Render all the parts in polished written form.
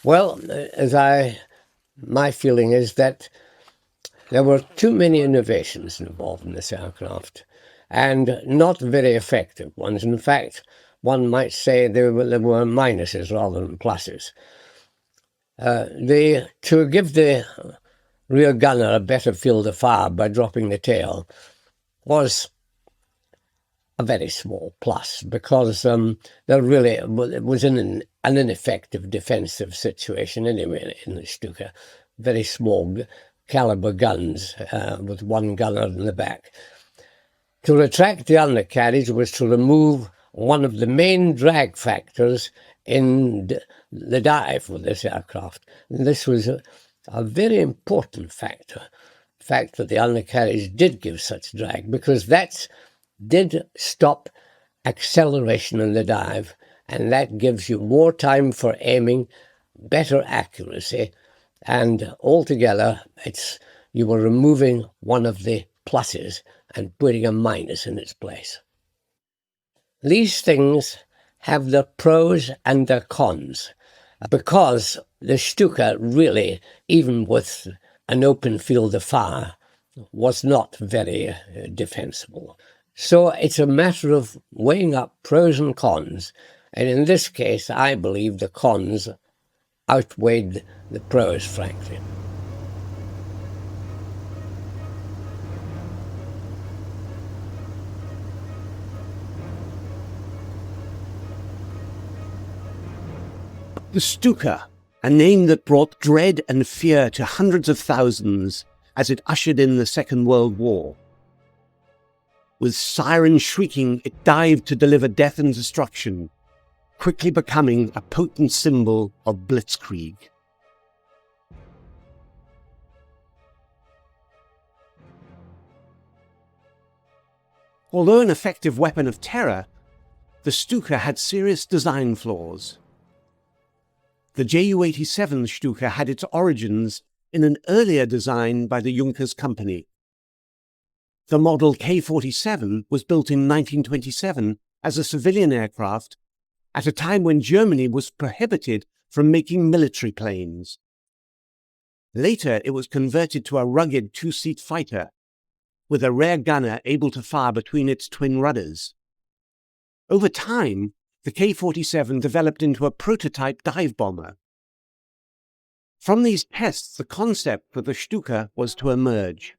Well, my feeling is that there were too many innovations involved in this aircraft, and not very effective ones. In fact, one might say there were minuses rather than pluses. To give the rear gunner a better field of fire by dropping the tail was a very small plus, because there really it was in an ineffective defensive situation anyway in the Stuka. Very small caliber guns with one gunner in the back. To retract the undercarriage was to remove one of the main drag factors in the dive with this aircraft. And this was a very important factor, the fact that the undercarriage did give such drag, because that did stop acceleration in the dive, and that gives you more time for aiming, better accuracy, and altogether you were removing one of the pluses and putting a minus in its place. These things have their pros and their cons, because the Stuka really, even with an open field of fire, was not very defensible. So it's a matter of weighing up pros and cons, and in this case I believe the cons outweighed the pros, frankly. The Stuka, a name that brought dread and fear to hundreds of thousands as it ushered in the Second World War. With Siren shrieking, it dived to deliver death and destruction, quickly becoming a potent symbol of blitzkrieg. Although an effective weapon of terror, the Stuka had serious design flaws. The Ju-87 Stuka had its origins in an earlier design by the Junkers Company. The model K-47 was built in 1927 as a civilian aircraft at a time when Germany was prohibited from making military planes. Later, it was converted to a rugged two-seat fighter, with a rear gunner able to fire between its twin rudders. Over time, the K-47 developed into a prototype dive bomber. From these tests, the concept for the Stuka was to emerge.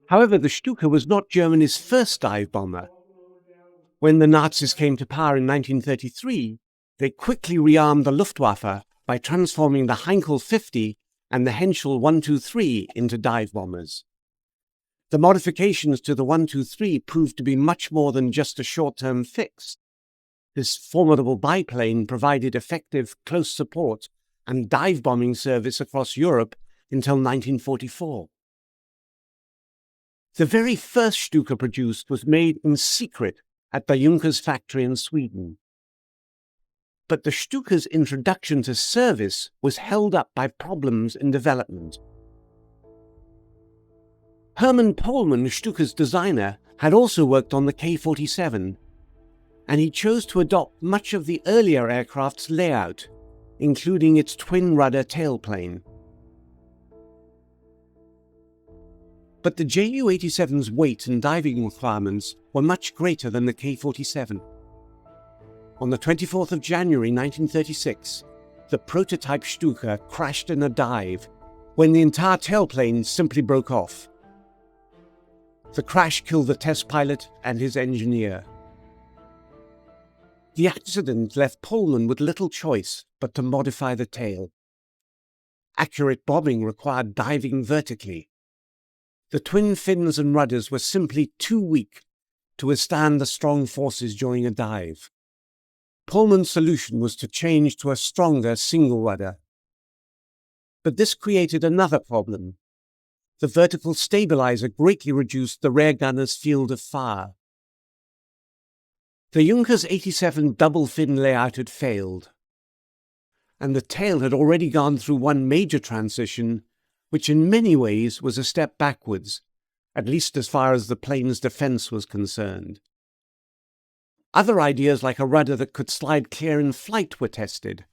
However, the Stuka was not Germany's first dive bomber. When the Nazis came to power in 1933, they quickly rearmed the Luftwaffe by transforming the Heinkel 50 and the Henschel 123 into dive bombers. The modifications to the 123 proved to be much more than just a short-term fix. This formidable biplane provided effective close support and dive bombing service across Europe until 1944. The very first Stuka produced was made in secret at the Junkers factory in Sweden. But the Stuka's introduction to service was held up by problems in development. Hermann Pohlmann, Stuka's designer, had also worked on the K-47, and he chose to adopt much of the earlier aircraft's layout, including its twin-rudder tailplane. But the Ju-87's weight and diving requirements were much greater than the K-47. On the 24th of January 1936, the prototype Stuka crashed in a dive when the entire tailplane simply broke off. The crash killed the test pilot and his engineer. The accident left Pohlmann with little choice but to modify the tail. Accurate bombing required diving vertically. The twin fins and rudders were simply too weak to withstand the strong forces during a dive. Pohlmann's solution was to change to a stronger single rudder. But this created another problem. The vertical stabilizer greatly reduced the rear gunner's field of fire. The Junkers 87 double-fin layout had failed, and the tail had already gone through one major transition, which in many ways was a step backwards, at least as far as the plane's defense was concerned. Other ideas like a rudder that could slide clear in flight were tested.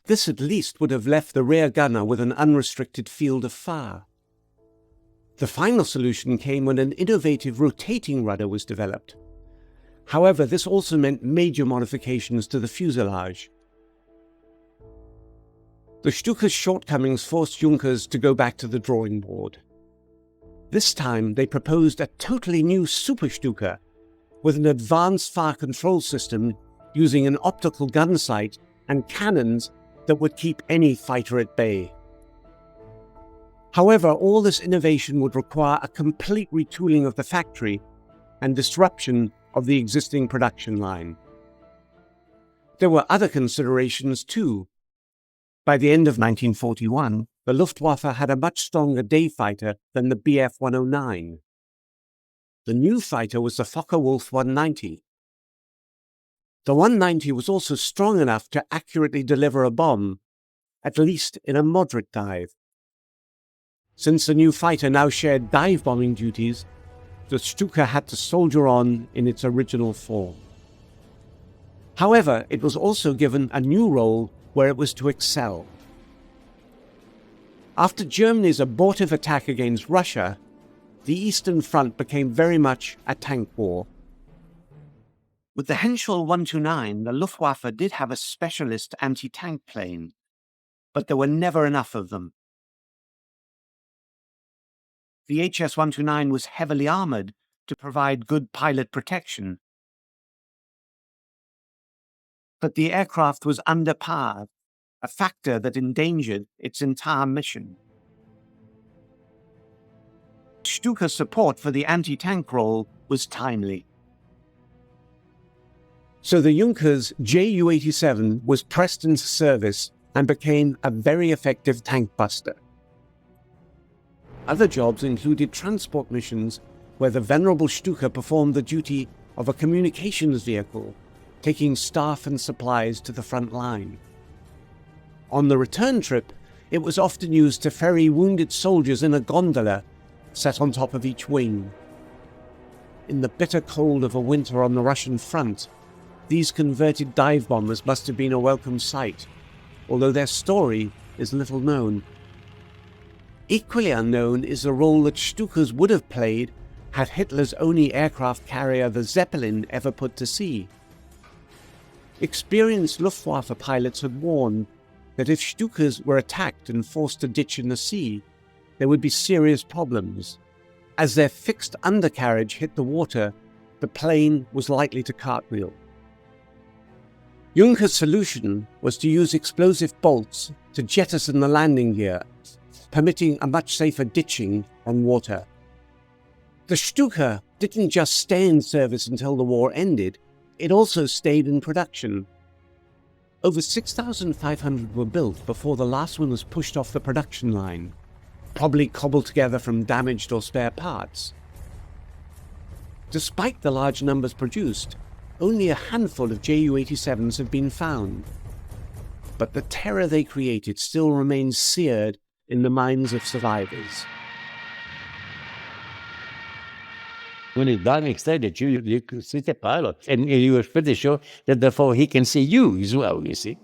This at least would have left the rear gunner with an unrestricted field of fire. The final solution came when an innovative rotating rudder was developed. However, this also meant major modifications to the fuselage. The Stuka's shortcomings forced Junkers to go back to the drawing board. This time, they proposed a totally new Super Stuka with an advanced fire control system using an optical gun sight and cannons that would keep any fighter at bay. However, all this innovation would require a complete retooling of the factory and disruption of the existing production line. There were other considerations too. By the end of 1941, the Luftwaffe had a much stronger day fighter than the Bf-109. The new fighter was the Focke-Wulf 190. The 190 was also strong enough to accurately deliver a bomb, at least in a moderate dive. Since the new fighter now shared dive bombing duties, the Stuka had to soldier on in its original form. However, it was also given a new role where it was to excel. After Germany's abortive attack against Russia, the Eastern Front became very much a tank war. With the Henschel 129, the Luftwaffe did have a specialist anti-tank plane, but there were never enough of them. The HS-129 was heavily armored to provide good pilot protection, but the aircraft was underpowered, a factor that endangered its entire mission. Stuka's support for the anti-tank role was timely. So the Junkers Ju-87 was pressed into service and became a very effective tank buster. Other jobs included transport missions where the venerable Stuka performed the duty of a communications vehicle, taking staff and supplies to the front line. On the return trip, it was often used to ferry wounded soldiers in a gondola set on top of each wing. In the bitter cold of a winter on the Russian front, these converted dive bombers must have been a welcome sight, although their story is little known. Equally unknown is the role that Stukas would have played had Hitler's only aircraft carrier, the Zeppelin, ever put to sea. Experienced Luftwaffe pilots had warned that if Stukas were attacked and forced to ditch in the sea, there would be serious problems. As their fixed undercarriage hit the water, the plane was likely to cartwheel. Junkers' solution was to use explosive bolts to jettison the landing gear, permitting a much safer ditching on water. The Stuka didn't just stay in service until the war ended, it also stayed in production. Over 6,500 were built before the last one was pushed off the production line, probably cobbled together from damaged or spare parts. Despite the large numbers produced, only a handful of Ju-87s have been found. But the terror they created still remains seared in the minds of survivors. When he's diving straight at you, you can see the pilot, and you are pretty sure that therefore he can see you as well. You see,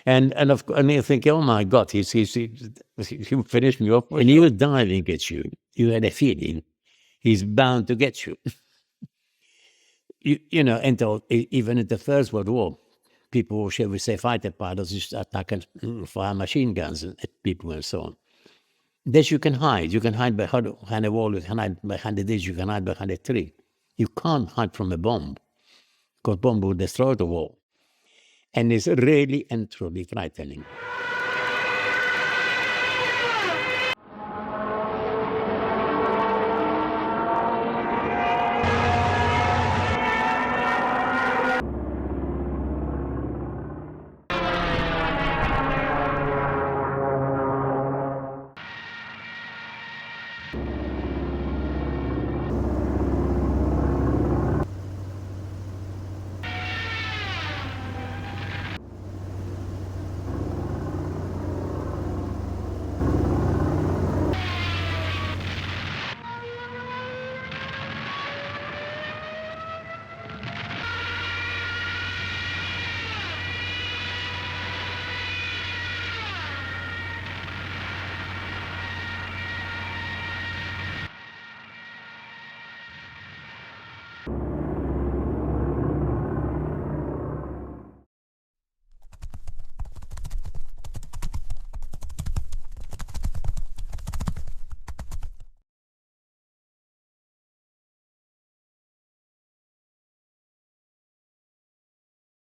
and you think, oh my God, he finished me off. When he was diving at you, you had a feeling he's bound to get you. You know, until even in the First World War, people, shall we say, fighter pilots used to attack and fire machine guns at people and so on. This you can hide. You can hide behind a wall, you can hide behind a ditch, you can hide behind a tree. You can't hide from a bomb, because bomb will destroy the wall. And it's really and truly frightening.